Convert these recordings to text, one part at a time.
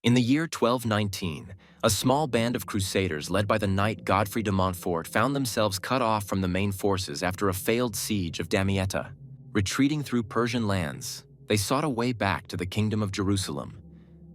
In the year 1219, a small band of Crusaders led by the knight Godfrey de Montfort found themselves cut off from the main forces after a failed siege of Damietta. Retreating through Persian lands, they sought a way back to the Kingdom of Jerusalem.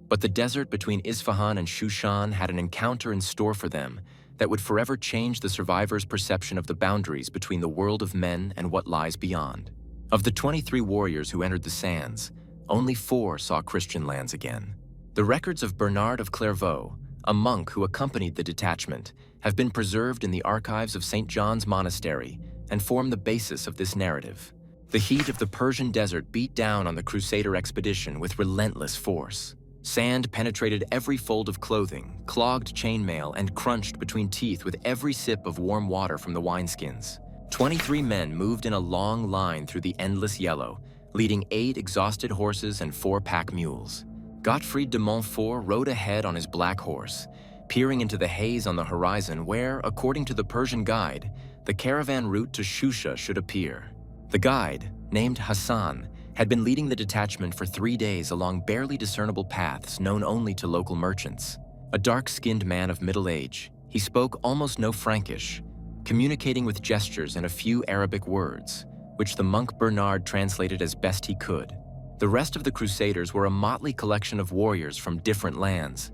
But the desert between Isfahan and Shushan had an encounter in store for them that would forever change the survivors' perception of the boundaries between the world of men and what lies beyond. Of the 23 warriors who entered the sands, only 4 saw Christian lands again. The records of Bernard of Clairvaux, a monk who accompanied the detachment, have been preserved in the archives of St. John's Monastery and form the basis of this narrative. The heat of the Persian desert beat down on the Crusader expedition with relentless force. Sand penetrated every fold of clothing, clogged chainmail, and crunched between teeth with every sip of warm water from the wineskins. 23 men moved in a long line through the endless yellow, leading 8 exhausted horses and 4 pack mules. Godfrey de Montfort rode ahead on his black horse, peering into the haze on the horizon where, according to the Persian guide, the caravan route to Shusha should appear. The guide, named Hassan, had been leading the detachment for 3 days along barely discernible paths known only to local merchants. A dark-skinned man of middle age, he spoke almost no Frankish, communicating with gestures and a few Arabic words, which the monk Bernard translated as best he could. The rest of the Crusaders were a motley collection of warriors from different lands.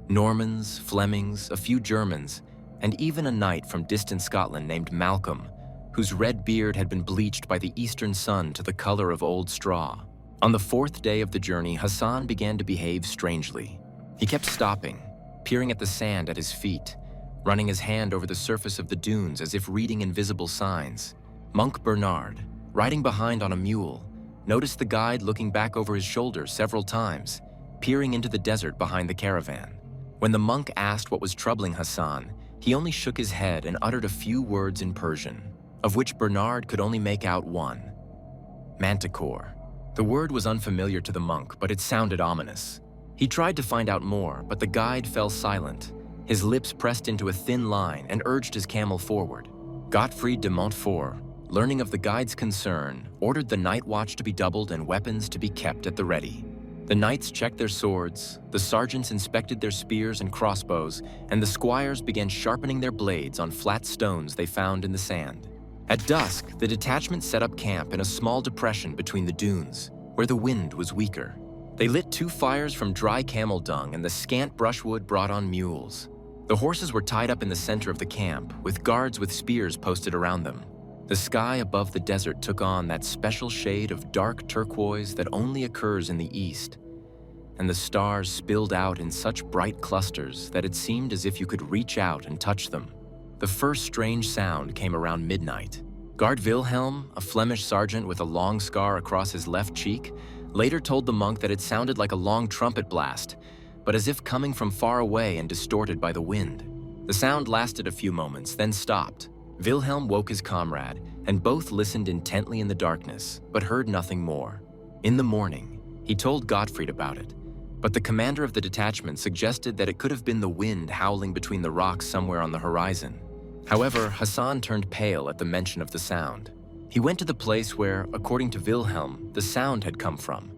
Normans, Flemings, a few Germans, and even a knight from distant Scotland named Malcolm, whose red beard had been bleached by the eastern sun to the color of old straw. On the 4th day of the journey, Hassan began to behave strangely. He kept stopping, peering at the sand at his feet, running his hand over the surface of the dunes as if reading invisible signs. Monk Bernard, riding behind on a mule, noticed the guide looking back over his shoulder several times, peering into the desert behind the caravan. When the monk asked what was troubling Hassan, he only shook his head and uttered a few words in Persian, of which Bernard could only make out one: Manticore. The word was unfamiliar to the monk, but it sounded ominous. He tried to find out more, but the guide fell silent. His lips pressed into a thin line and urged his camel forward. Godfrey de Montfort, learning of the guide's concern, ordered the night watch to be doubled and weapons to be kept at the ready. The knights checked their swords, the sergeants inspected their spears and crossbows, and the squires began sharpening their blades on flat stones they found in the sand. At dusk, the detachment set up camp in a small depression between the dunes, where the wind was weaker. They lit 2 fires from dry camel dung and the scant brushwood brought on mules. The horses were tied up in the center of the camp, with guards with spears posted around them. The sky above the desert took on that special shade of dark turquoise that only occurs in the east, and the stars spilled out in such bright clusters that it seemed as if you could reach out and touch them. The first strange sound came around midnight. Guard Wilhelm, a Flemish sergeant with a long scar across his left cheek, later told the monk that it sounded like a long trumpet blast, but as if coming from far away and distorted by the wind. The sound lasted a few moments, then stopped. Wilhelm woke his comrade, and both listened intently in the darkness, but heard nothing more. In the morning, he told Gottfried about it, but the commander of the detachment suggested that it could have been the wind howling between the rocks somewhere on the horizon. However, Hassan turned pale at the mention of the sound. He went to the place where, according to Wilhelm, the sound had come from.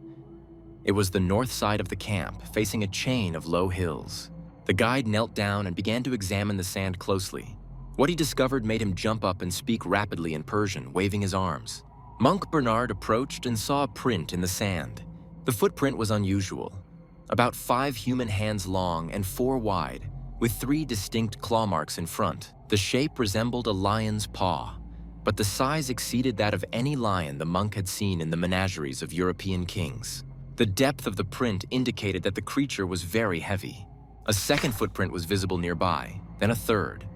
It was the north side of the camp, facing a chain of low hills. The guide knelt down and began to examine the sand closely. What he discovered made him jump up and speak rapidly in Persian, waving his arms. Monk Bernard approached and saw a print in the sand. The footprint was unusual, about 5 human hands long and 4 wide, with 3 distinct claw marks in front. The shape resembled a lion's paw, but the size exceeded that of any lion the monk had seen in the menageries of European kings. The depth of the print indicated that the creature was very heavy. A second footprint was visible nearby, then a third.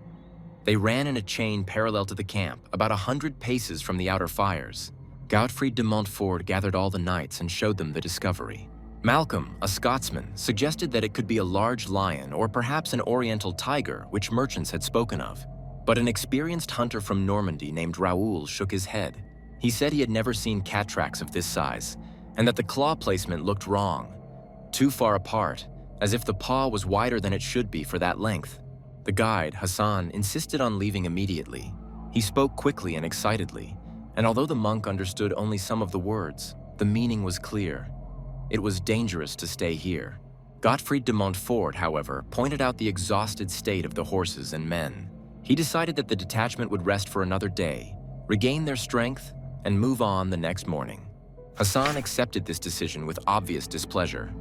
They ran in a chain parallel to the camp, about 100 paces from the outer fires. Godfrey de Montfort gathered all the knights and showed them the discovery. Malcolm, a Scotsman, suggested that it could be a large lion or perhaps an oriental tiger, which merchants had spoken of. But an experienced hunter from Normandy named Raoul shook his head. He said he had never seen cat tracks of this size, and that the claw placement looked wrong, too far apart, as if the paw was wider than it should be for that length. The guide, Hassan, insisted on leaving immediately. He spoke quickly and excitedly, and although the monk understood only some of the words, the meaning was clear. It was dangerous to stay here. Godfrey de Montfort, however, pointed out the exhausted state of the horses and men. He decided that the detachment would rest for another day, regain their strength, and move on the next morning. Hassan accepted this decision with obvious displeasure,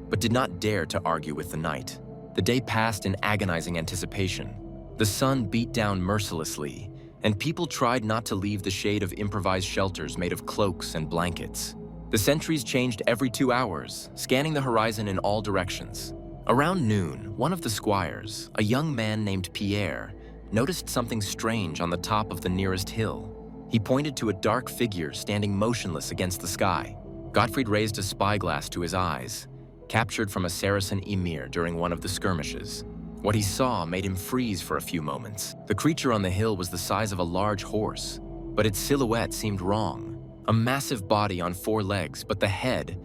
but did not dare to argue with the knight. The day passed in agonizing anticipation. The sun beat down mercilessly, and people tried not to leave the shade of improvised shelters made of cloaks and blankets. The sentries changed every 2 hours, scanning the horizon in all directions. Around noon, one of the squires, a young man named Pierre, noticed something strange on the top of the nearest hill. He pointed to a dark figure standing motionless against the sky. Gottfried raised a spyglass to his eyes, captured from a Saracen emir during one of the skirmishes. What he saw made him freeze for a few moments. The creature on the hill was the size of a large horse, but its silhouette seemed wrong. A massive body on 4 legs, but the head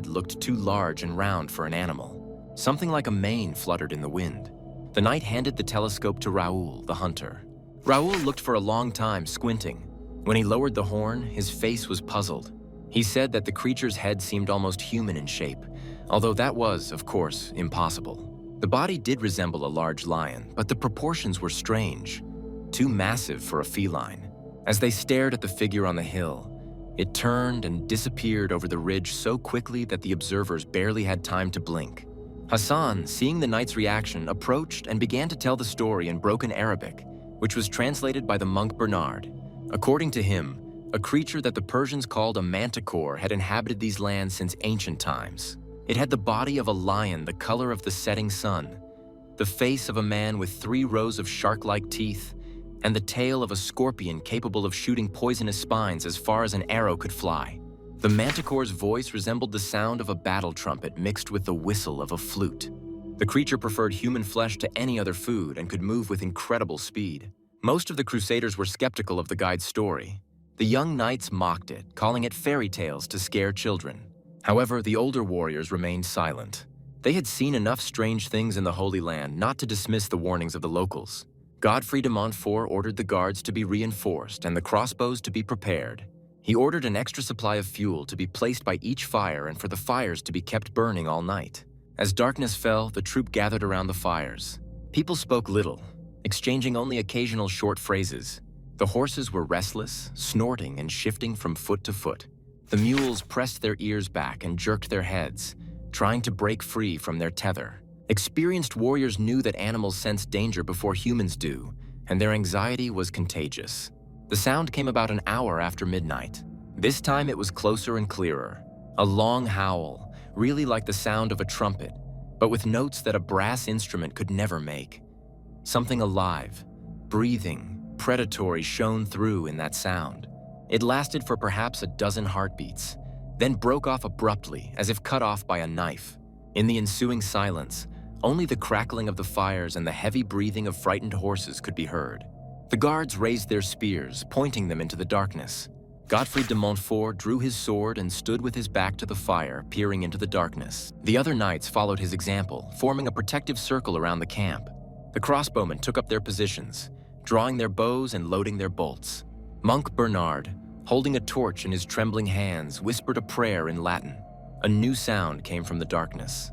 looked too large and round for an animal. Something like a mane fluttered in the wind. The knight handed the telescope to Raoul, the hunter. Raoul looked for a long time, squinting. When he lowered the horn, his face was puzzled. He said that the creature's head seemed almost human in shape, although that was, of course, impossible. The body did resemble a large lion, but the proportions were strange, too massive for a feline. As they stared at the figure on the hill, it turned and disappeared over the ridge so quickly that the observers barely had time to blink. Hassan, seeing the knight's reaction, approached and began to tell the story in broken Arabic, which was translated by the monk Bernard. According to him, a creature that the Persians called a Manticore had inhabited these lands since ancient times. It had the body of a lion the color of the setting sun, the face of a man with 3 rows of shark-like teeth, and the tail of a scorpion capable of shooting poisonous spines as far as an arrow could fly. The Manticore's voice resembled the sound of a battle trumpet mixed with the whistle of a flute. The creature preferred human flesh to any other food and could move with incredible speed. Most of the Crusaders were skeptical of the guide's story. The young knights mocked it, calling it fairy tales to scare children. However, the older warriors remained silent. They had seen enough strange things in the Holy Land not to dismiss the warnings of the locals. Godfrey de Montfort ordered the guards to be reinforced and the crossbows to be prepared. He ordered an extra supply of fuel to be placed by each fire and for the fires to be kept burning all night. As darkness fell, the troop gathered around the fires. People spoke little, exchanging only occasional short phrases. The horses were restless, snorting and shifting from foot to foot. The mules pressed their ears back and jerked their heads, trying to break free from their tether. Experienced warriors knew that animals sense danger before humans do, and their anxiety was contagious. The sound came about an hour after midnight. This time it was closer and clearer. A long howl, really like the sound of a trumpet, but with notes that a brass instrument could never make. Something alive, breathing, predatory shone through in that sound. It lasted for perhaps a dozen heartbeats, then broke off abruptly as if cut off by a knife. In the ensuing silence, only the crackling of the fires and the heavy breathing of frightened horses could be heard. The guards raised their spears, pointing them into the darkness. Godfrey de Montfort drew his sword and stood with his back to the fire, peering into the darkness. The other knights followed his example, forming a protective circle around the camp. The crossbowmen took up their positions, drawing their bows and loading their bolts. Monk Bernard, holding a torch in his trembling hands, whispered a prayer in Latin. A new sound came from the darkness.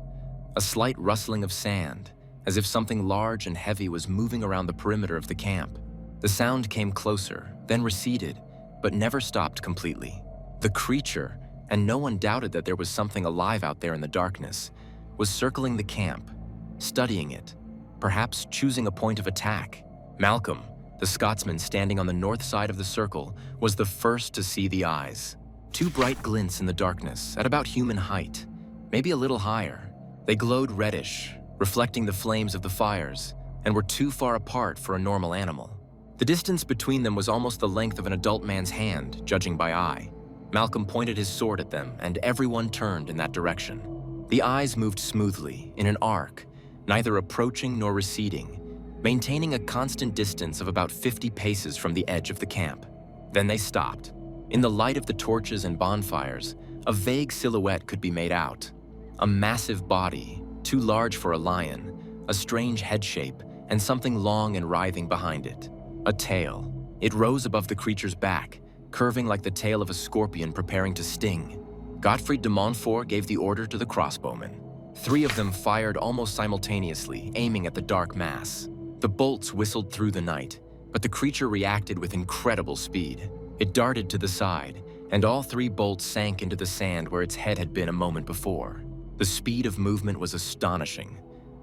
A slight rustling of sand, as if something large and heavy was moving around the perimeter of the camp. The sound came closer, then receded, but never stopped completely. The creature, and no one doubted that there was something alive out there in the darkness, was circling the camp, studying it, perhaps choosing a point of attack. Malcolm, the Scotsman standing on the north side of the circle, was the first to see the eyes. 2 bright glints in the darkness, at about human height, maybe a little higher. They glowed reddish, reflecting the flames of the fires, and were too far apart for a normal animal. The distance between them was almost the length of an adult man's hand, judging by eye. Malcolm pointed his sword at them, and everyone turned in that direction. The eyes moved smoothly, in an arc, neither approaching nor receding, maintaining a constant distance of about 50 paces from the edge of the camp. Then they stopped. In the light of the torches and bonfires, a vague silhouette could be made out. A massive body, too large for a lion, a strange head shape, and something long and writhing behind it. A tail. It rose above the creature's back, curving like the tail of a scorpion preparing to sting. Godfrey de Montfort gave the order to the crossbowmen. 3 of them fired almost simultaneously, aiming at the dark mass. The bolts whistled through the night, but the creature reacted with incredible speed. It darted to the side, and all 3 bolts sank into the sand where its head had been a moment before. The speed of movement was astonishing.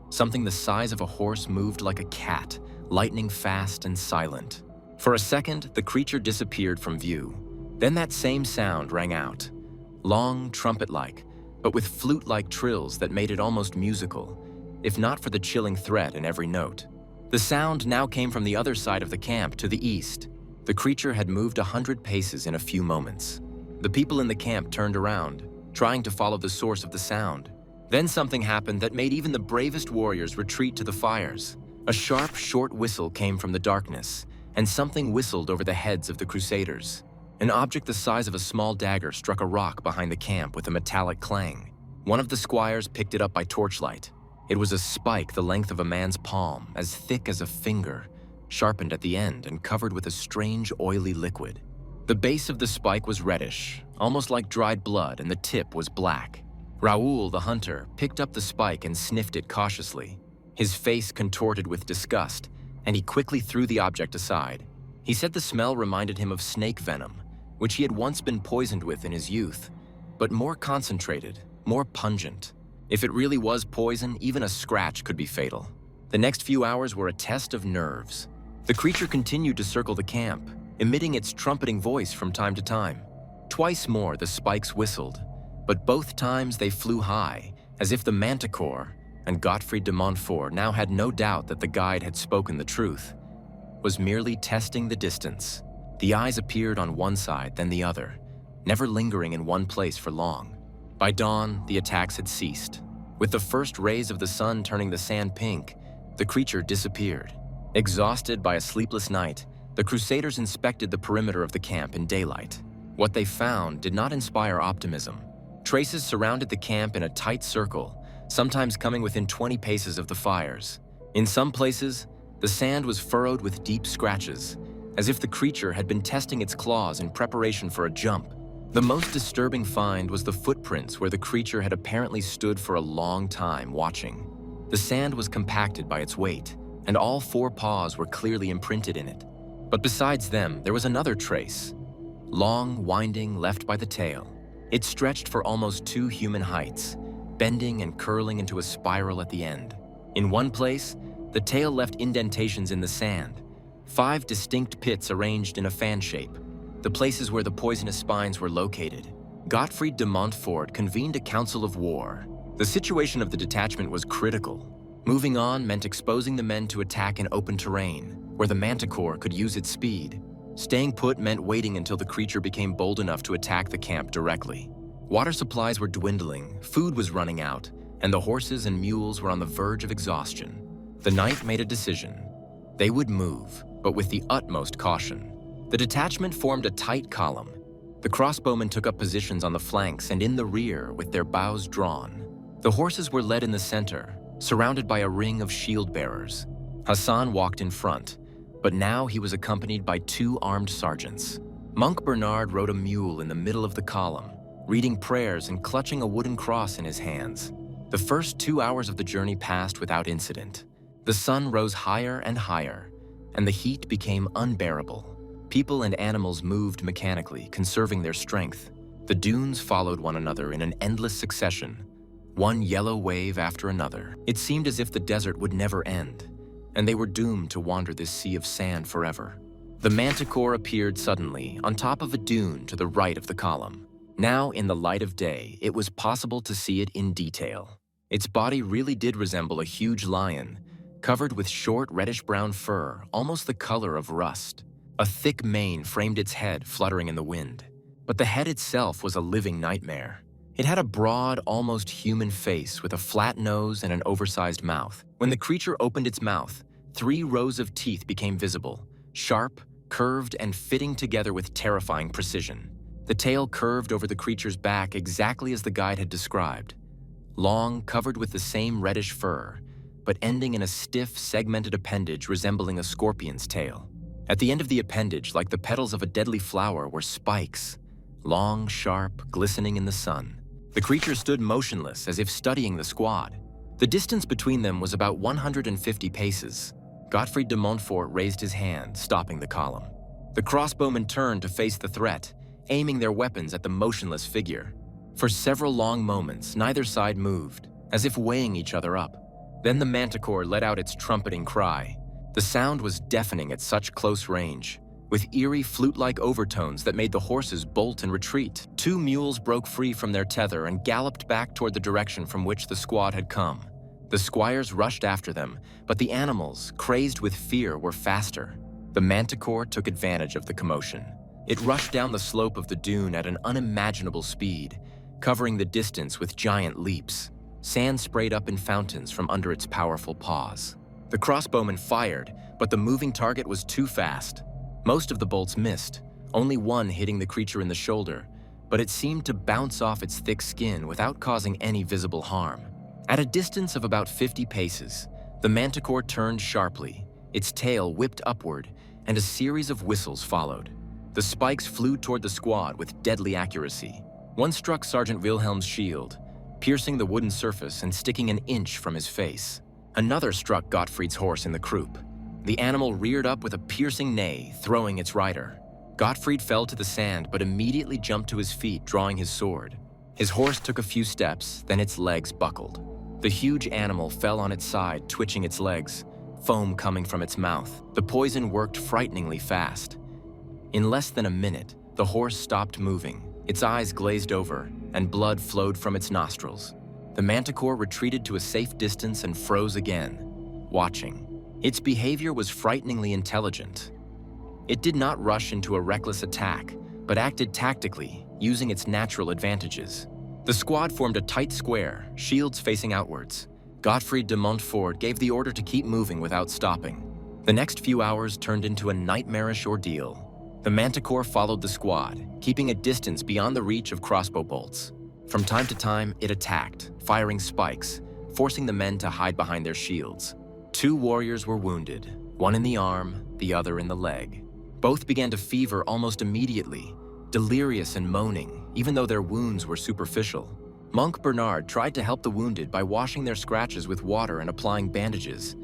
Something the size of a horse moved like a cat, lightning fast and silent. For a second, the creature disappeared from view. Then that same sound rang out, long, trumpet-like, but with flute-like trills that made it almost musical, if not for the chilling threat in every note. The sound now came from the other side of the camp, to the east. The creature had moved 100 paces in a few moments. The people in the camp turned around, trying to follow the source of the sound. Then something happened that made even the bravest warriors retreat to the fires. A sharp, short whistle came from the darkness, and something whistled over the heads of the Crusaders. An object the size of a small dagger struck a rock behind the camp with a metallic clang. One of the squires picked it up by torchlight. It was a spike the length of a man's palm, as thick as a finger, sharpened at the end and covered with a strange, oily liquid. The base of the spike was reddish, almost like dried blood, and the tip was black. Raoul, the hunter, picked up the spike and sniffed it cautiously. His face contorted with disgust, and he quickly threw the object aside. He said the smell reminded him of snake venom, which he had once been poisoned with in his youth, but more concentrated, more pungent. If it really was poison, even a scratch could be fatal. The next few hours were a test of nerves. The creature continued to circle the camp, emitting its trumpeting voice from time to time. Twice more the spikes whistled, but both times they flew high, as if the Manticore, and Godfrey de Montfort now had no doubt that the guide had spoken the truth, was merely testing the distance. The eyes appeared on one side, then the other, never lingering in one place for long. By dawn, the attacks had ceased. With the first rays of the sun turning the sand pink, the creature disappeared. Exhausted by a sleepless night, the Crusaders inspected the perimeter of the camp in daylight. What they found did not inspire optimism. Traces surrounded the camp in a tight circle, sometimes coming within 20 paces of the fires. In some places, the sand was furrowed with deep scratches, as if the creature had been testing its claws in preparation for a jump. The most disturbing find was the footprints where the creature had apparently stood for a long time watching. The sand was compacted by its weight, and all 4 paws were clearly imprinted in it. But besides them, there was another trace, long, winding, left by the tail. It stretched for almost 2 human heights, bending and curling into a spiral at the end. In one place, the tail left indentations in the sand, 5 distinct pits arranged in a fan shape, the places where the poisonous spines were located. Godfrey de Montfort convened a council of war. The situation of the detachment was critical. Moving on meant exposing the men to attack in open terrain, where the Manticore could use its speed. Staying put meant waiting until the creature became bold enough to attack the camp directly. Water supplies were dwindling, food was running out, and the horses and mules were on the verge of exhaustion. The knight made a decision. They would move, but with the utmost caution. The detachment formed a tight column. The crossbowmen took up positions on the flanks and in the rear with their bows drawn. The horses were led in the center, surrounded by a ring of shield-bearers. Hassan walked in front, but now he was accompanied by 2 armed sergeants. Monk Bernard rode a mule in the middle of the column, reading prayers and clutching a wooden cross in his hands. The first 2 hours of the journey passed without incident. The sun rose higher and higher, and the heat became unbearable. People and animals moved mechanically, conserving their strength. The dunes followed one another in an endless succession, one yellow wave after another. It seemed as if the desert would never end, and they were doomed to wander this sea of sand forever. The Manticore appeared suddenly on top of a dune to the right of the column. Now, in the light of day, it was possible to see it in detail. Its body really did resemble a huge lion, covered with short reddish-brown fur, almost the color of rust. A thick mane framed its head, fluttering in the wind. But the head itself was a living nightmare. It had a broad, almost human face with a flat nose and an oversized mouth. When the creature opened its mouth, 3 rows of teeth became visible, sharp, curved, and fitting together with terrifying precision. The tail curved over the creature's back exactly as the guide had described. Long, covered with the same reddish fur, but ending in a stiff, segmented appendage resembling a scorpion's tail. At the end of the appendage, like the petals of a deadly flower, were spikes, long, sharp, glistening in the sun. The creature stood motionless as if studying the squad. The distance between them was about 150 paces. Godfrey de Montfort raised his hand, stopping the column. The crossbowmen turned to face the threat, aiming their weapons at the motionless figure. For several long moments, neither side moved, as if weighing each other up. Then the Manticore let out its trumpeting cry. The sound was deafening at such close range, with eerie flute-like overtones that made the horses bolt and retreat. Two mules broke free from their tether and galloped back toward the direction from which the squad had come. The squires rushed after them, but the animals, crazed with fear, were faster. The Manticore took advantage of the commotion. It rushed down the slope of the dune at an unimaginable speed, covering the distance with giant leaps. Sand sprayed up in fountains from under its powerful paws. The crossbowmen fired, but the moving target was too fast. Most of the bolts missed, only one hitting the creature in the shoulder, but it seemed to bounce off its thick skin without causing any visible harm. At a distance of about 50 paces, the Manticore turned sharply, its tail whipped upward, and a series of whistles followed. The spikes flew toward the squad with deadly accuracy. One struck Sergeant Wilhelm's shield, piercing the wooden surface and sticking an inch from his face. Another struck Gottfried's horse in the croup. The animal reared up with a piercing neigh, throwing its rider. Gottfried fell to the sand but immediately jumped to his feet, drawing his sword. His horse took a few steps, then its legs buckled. The huge animal fell on its side, twitching its legs, foam coming from its mouth. The poison worked frighteningly fast. In less than a minute, the horse stopped moving. Its eyes glazed over, and blood flowed from its nostrils. The Manticore retreated to a safe distance and froze again, watching. Its behavior was frighteningly intelligent. It did not rush into a reckless attack, but acted tactically, using its natural advantages. The squad formed a tight square, shields facing outwards. Godfrey de Montfort gave the order to keep moving without stopping. The next few hours turned into a nightmarish ordeal. The Manticore followed the squad, keeping a distance beyond the reach of crossbow bolts. From time to time, it attacked, firing spikes, forcing the men to hide behind their shields. 2 warriors were wounded, one in the arm, the other in the leg. Both began to fever almost immediately, delirious and moaning, even though their wounds were superficial. Monk Bernard tried to help the wounded by washing their scratches with water and applying bandages,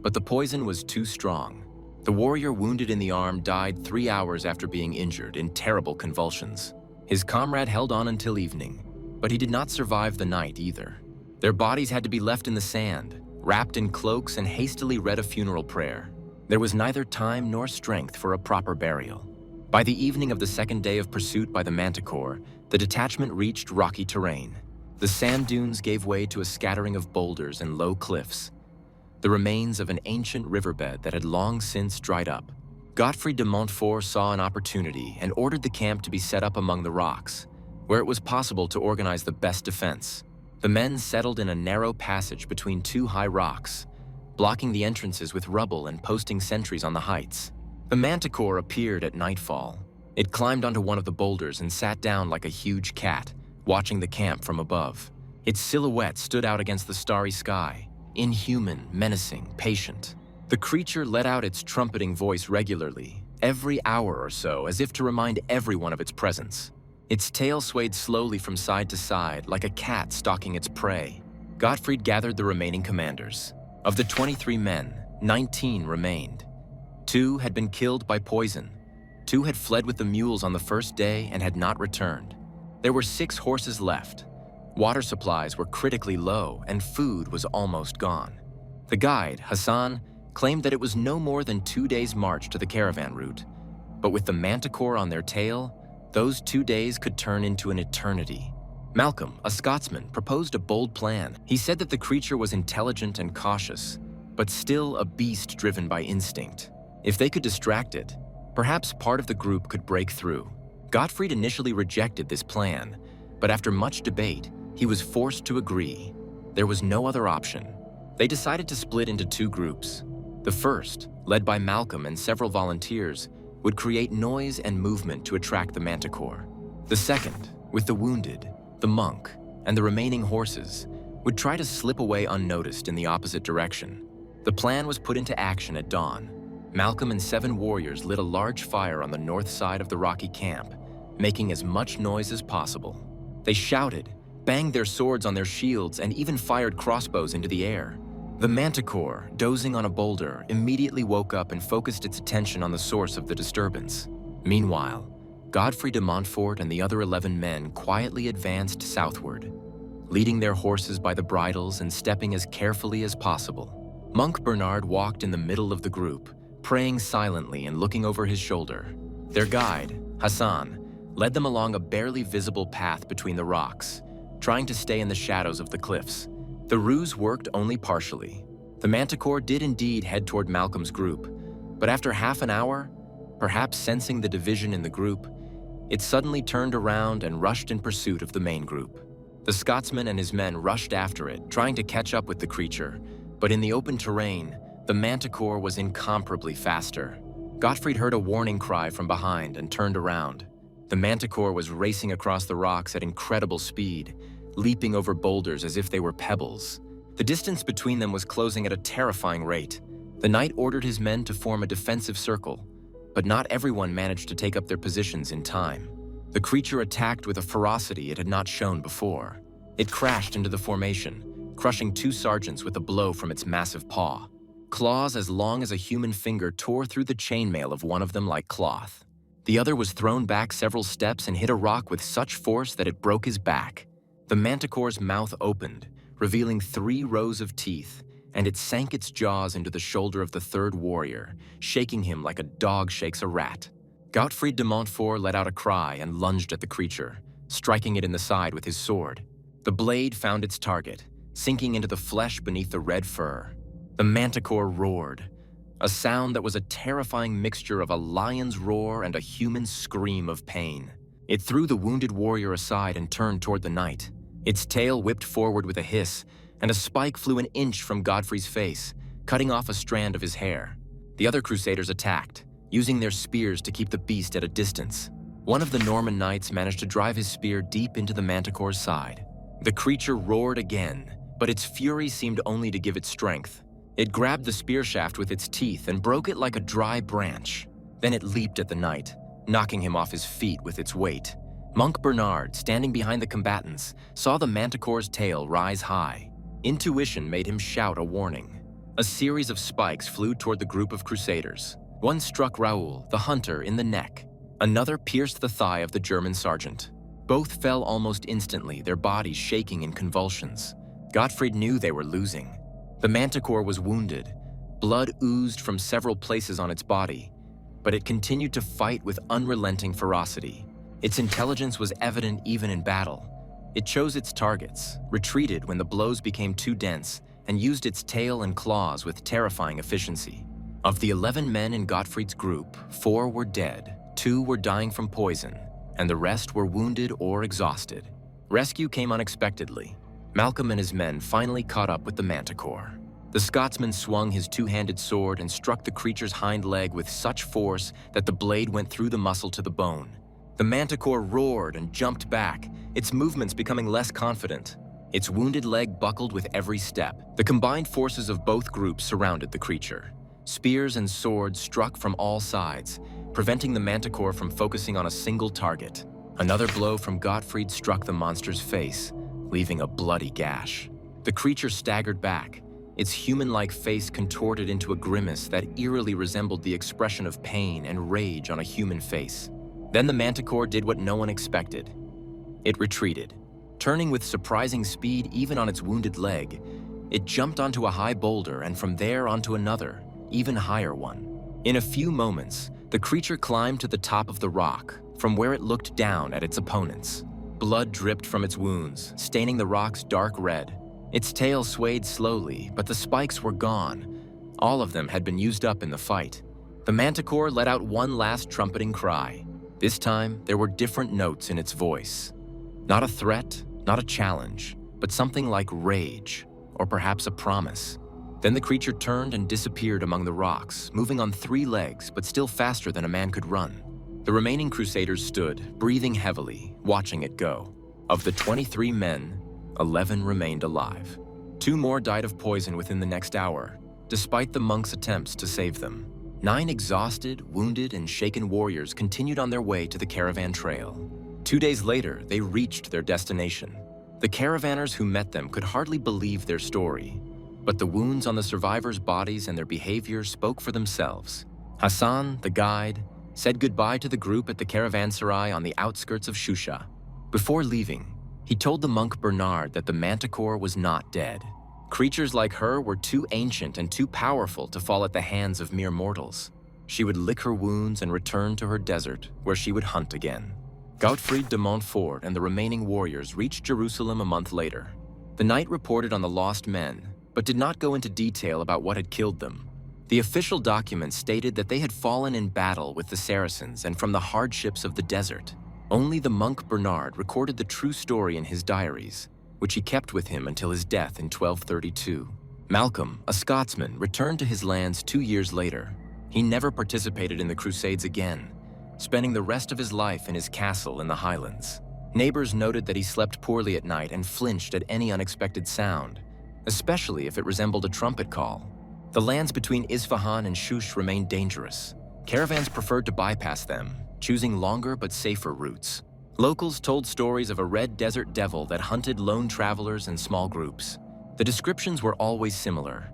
but the poison was too strong. The warrior wounded in the arm died 3 hours after being injured in terrible convulsions. His comrade held on until evening, but he did not survive the night either. Their bodies had to be left in the sand, wrapped in cloaks, and hastily read a funeral prayer. There was neither time nor strength for a proper burial. By the evening of the second day of pursuit by the Manticore, the detachment reached rocky terrain. The sand dunes gave way to a scattering of boulders and low cliffs, the remains of an ancient riverbed that had long since dried up. Godfrey de Montfort saw an opportunity and ordered the camp to be set up among the rocks, where it was possible to organize the best defense. The men settled in a narrow passage between 2 high rocks, blocking the entrances with rubble and posting sentries on the heights. The Manticore appeared at nightfall. It climbed onto one of the boulders and sat down like a huge cat, watching the camp from above. Its silhouette stood out against the starry sky, inhuman, menacing, patient. The creature let out its trumpeting voice regularly, every hour or so, as if to remind everyone of its presence. Its tail swayed slowly from side to side, like a cat stalking its prey. Gottfried gathered the remaining commanders. Of the 23 men, 19 remained. 2 had been killed by poison. 2 had fled with the mules on the first day and had not returned. There were 6 horses left. Water supplies were critically low, and food was almost gone. The guide, Hassan, claimed that it was no more than 2 days' march to the caravan route. But with the Manticore on their tail, those 2 days could turn into an eternity. Malcolm, a Scotsman, proposed a bold plan. He said that the creature was intelligent and cautious, but still a beast driven by instinct. If they could distract it, perhaps part of the group could break through. Gottfried initially rejected this plan, but after much debate, he was forced to agree. There was no other option. They decided to split into 2 groups. The first, led by Malcolm and several volunteers, would create noise and movement to attract the Manticore. The second, with the wounded, the monk, and the remaining horses, would try to slip away unnoticed in the opposite direction. The plan was put into action at dawn. Malcolm and 7 warriors lit a large fire on the north side of the rocky camp, making as much noise as possible. They shouted, banged their swords on their shields, and even fired crossbows into the air. The Manticore, dozing on a boulder, immediately woke up and focused its attention on the source of the disturbance. Meanwhile, Godfrey de Montfort and the other 11 men quietly advanced southward, leading their horses by the bridles and stepping as carefully as possible. Monk Bernard walked in the middle of the group, praying silently and looking over his shoulder. Their guide, Hassan, led them along a barely visible path between the rocks, trying to stay in the shadows of the cliffs. The ruse worked only partially. The Manticore did indeed head toward Malcolm's group, but after half an hour, perhaps sensing the division in the group, it suddenly turned around and rushed in pursuit of the main group. The Scotsman and his men rushed after it, trying to catch up with the creature, but in the open terrain, the Manticore was incomparably faster. Gottfried heard a warning cry from behind and turned around. The Manticore was racing across the rocks at incredible speed, leaping over boulders as if they were pebbles. The distance between them was closing at a terrifying rate. The knight ordered his men to form a defensive circle, but not everyone managed to take up their positions in time. The creature attacked with a ferocity it had not shown before. It crashed into the formation, crushing 2 sergeants with a blow from its massive paw. Claws as long as a human finger tore through the chainmail of one of them like cloth. The other was thrown back several steps and hit a rock with such force that it broke his back. The Manticore's mouth opened, revealing 3 rows of teeth, and it sank its jaws into the shoulder of the 3rd warrior, shaking him like a dog shakes a rat. Godfrey de Montfort let out a cry and lunged at the creature, striking it in the side with his sword. The blade found its target, sinking into the flesh beneath the red fur. The Manticore roared, a sound that was a terrifying mixture of a lion's roar and a human scream of pain. It threw the wounded warrior aside and turned toward the knight. Its tail whipped forward with a hiss, and a spike flew an inch from Godfrey's face, cutting off a strand of his hair. The other Crusaders attacked, using their spears to keep the beast at a distance. One of the Norman knights managed to drive his spear deep into the Manticore's side. The creature roared again, but its fury seemed only to give it strength. It grabbed the spear shaft with its teeth and broke it like a dry branch. Then it leaped at the knight, knocking him off his feet with its weight. Monk Bernard, standing behind the combatants, saw the Manticore's tail rise high. Intuition made him shout a warning. A series of spikes flew toward the group of Crusaders. One struck Raoul, the hunter, in the neck. Another pierced the thigh of the German sergeant. Both fell almost instantly, their bodies shaking in convulsions. Gottfried knew they were losing. The Manticore was wounded. Blood oozed from several places on its body, but it continued to fight with unrelenting ferocity. Its intelligence was evident even in battle. It chose its targets, retreated when the blows became too dense, and used its tail and claws with terrifying efficiency. Of the 11 men in Gottfried's group, 4 were dead, 2 were dying from poison, and the rest were wounded or exhausted. Rescue came unexpectedly. Malcolm and his men finally caught up with the Manticore. The Scotsman swung his 2-handed sword and struck the creature's hind leg with such force that the blade went through the muscle to the bone. The Manticore roared and jumped back, its movements becoming less confident. Its wounded leg buckled with every step. The combined forces of both groups surrounded the creature. Spears and swords struck from all sides, preventing the Manticore from focusing on a single target. Another blow from Gottfried struck the monster's face, leaving a bloody gash. The creature staggered back, its human-like face contorted into a grimace that eerily resembled the expression of pain and rage on a human face. Then the Manticore did what no one expected. It retreated. Turning with surprising speed even on its wounded leg, it jumped onto a high boulder and from there onto another, even higher one. In a few moments, the creature climbed to the top of the rock, from where it looked down at its opponents. Blood dripped from its wounds, staining the rocks dark red. Its tail swayed slowly, but the spikes were gone. All of them had been used up in the fight. The Manticore let out one last trumpeting cry. This time, there were different notes in its voice. Not a threat, not a challenge, but something like rage, or perhaps a promise. Then the creature turned and disappeared among the rocks, moving on 3 legs, but still faster than a man could run. The remaining Crusaders stood, breathing heavily, watching it go. Of the 23 men, 11 remained alive. 2 more died of poison within the next hour, despite the monks' attempts to save them. 9 exhausted, wounded, and shaken warriors continued on their way to the caravan trail. 2 days later, they reached their destination. The caravanners who met them could hardly believe their story, but the wounds on the survivors' bodies and their behavior spoke for themselves. Hassan, the guide, said goodbye to the group at the caravanserai on the outskirts of Shusha. Before leaving, he told the monk Bernard that the Manticore was not dead. Creatures like her were too ancient and too powerful to fall at the hands of mere mortals. She would lick her wounds and return to her desert, where she would hunt again. Godfrey de Montfort and the remaining warriors reached Jerusalem a month later. The knight reported on the lost men, but did not go into detail about what had killed them. The official documents stated that they had fallen in battle with the Saracens and from the hardships of the desert. Only the monk Bernard recorded the true story in his diaries, which he kept with him until his death in 1232. Malcolm, a Scotsman, returned to his lands 2 years later. He never participated in the Crusades again, spending the rest of his life in his castle in the Highlands. Neighbors noted that he slept poorly at night and flinched at any unexpected sound, especially if it resembled a trumpet call. The lands between Isfahan and Shushan remained dangerous. Caravans preferred to bypass them, choosing longer but safer routes. Locals told stories of a red desert devil that hunted lone travelers in small groups. The descriptions were always similar.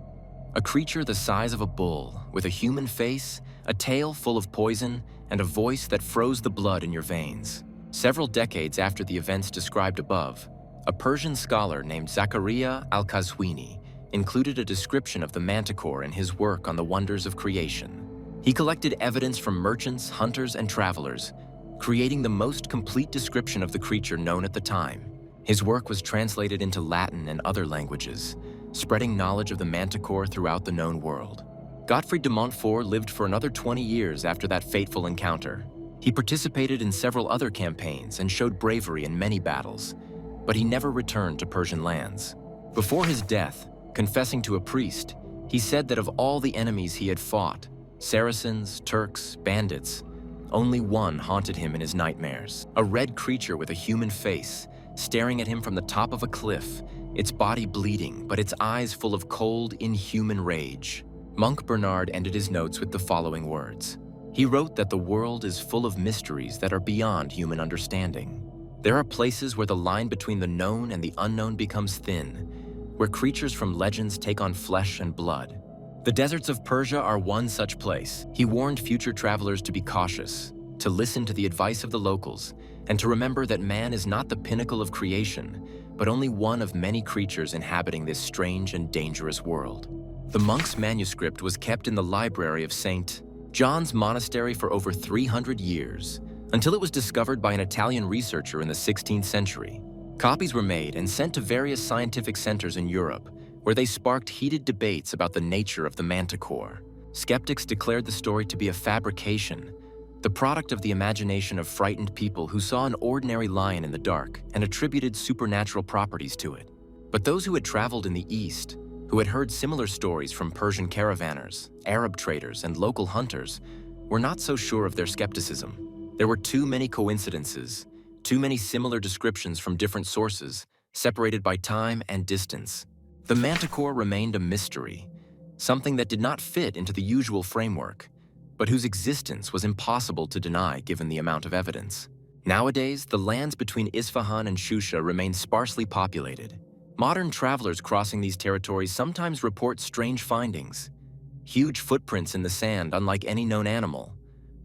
A creature the size of a bull, with a human face, a tail full of poison, and a voice that froze the blood in your veins. Several decades after the events described above, a Persian scholar named Zakaria al-Qazwini included a description of the Manticore in his work on the wonders of creation. He collected evidence from merchants, hunters, and travelers, creating the most complete description of the creature known at the time. His work was translated into Latin and other languages, spreading knowledge of the Manticore throughout the known world. Godfrey de Montfort lived for another 20 years after that fateful encounter. He participated in several other campaigns and showed bravery in many battles, but he never returned to Persian lands. Before his death, confessing to a priest, he said that of all the enemies he had fought, Saracens, Turks, bandits, only one haunted him in his nightmares. A red creature with a human face, staring at him from the top of a cliff, its body bleeding, but its eyes full of cold, inhuman rage. Monk Bernard ended his notes with the following words. He wrote that the world is full of mysteries that are beyond human understanding. There are places where the line between the known and the unknown becomes thin, where creatures from legends take on flesh and blood. The deserts of Persia are one such place. He warned future travelers to be cautious, to listen to the advice of the locals, and to remember that man is not the pinnacle of creation, but only one of many creatures inhabiting this strange and dangerous world. The monk's manuscript was kept in the library of St. John's Monastery for over 300 years, until it was discovered by an Italian researcher in the 16th century. Copies were made and sent to various scientific centers in Europe, where they sparked heated debates about the nature of the Manticore. Skeptics declared the story to be a fabrication, the product of the imagination of frightened people who saw an ordinary lion in the dark and attributed supernatural properties to it. But those who had traveled in the East, who had heard similar stories from Persian caravanners, Arab traders, and local hunters, were not so sure of their skepticism. There were too many coincidences, too many similar descriptions from different sources, separated by time and distance. The Manticore remained a mystery, something that did not fit into the usual framework, but whose existence was impossible to deny given the amount of evidence. Nowadays, the lands between Isfahan and Shushan remain sparsely populated. Modern travelers crossing these territories sometimes report strange findings. Huge footprints in the sand unlike any known animal,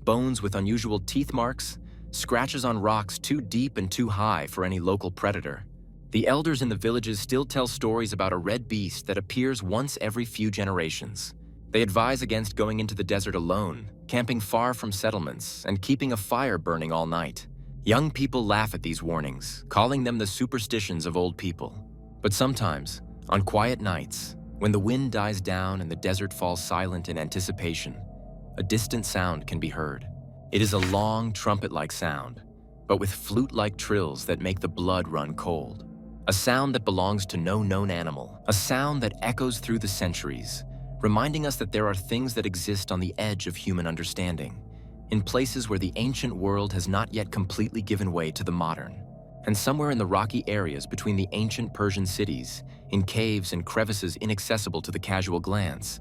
bones with unusual teeth marks, scratches on rocks too deep and too high for any local predator. The elders in the villages still tell stories about a red beast that appears once every few generations. They advise against going into the desert alone, camping far from settlements, and keeping a fire burning all night. Young people laugh at these warnings, calling them the superstitions of old people. But sometimes, on quiet nights, when the wind dies down and the desert falls silent in anticipation, a distant sound can be heard. It is a long, trumpet-like sound, but with flute-like trills that make the blood run cold. A sound that belongs to no known animal, a sound that echoes through the centuries, reminding us that there are things that exist on the edge of human understanding, in places where the ancient world has not yet completely given way to the modern. And somewhere in the rocky areas between the ancient Persian cities, in caves and crevices inaccessible to the casual glance,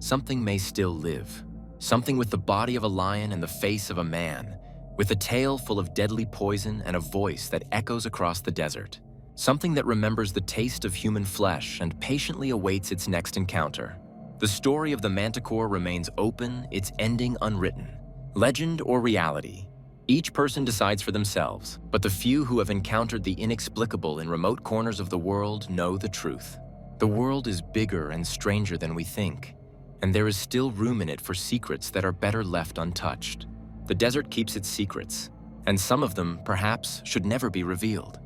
something may still live. Something with the body of a lion and the face of a man, with a tail full of deadly poison and a voice that echoes across the desert. something that remembers the taste of human flesh and patiently awaits its next encounter. The story of the Manticore remains open, its ending unwritten. Legend or reality, each person decides for themselves, but the few who have encountered the inexplicable in remote corners of the world know the truth. The world is bigger and stranger than we think, and there is still room in it for secrets that are better left untouched. The desert keeps its secrets, and some of them, perhaps, should never be revealed.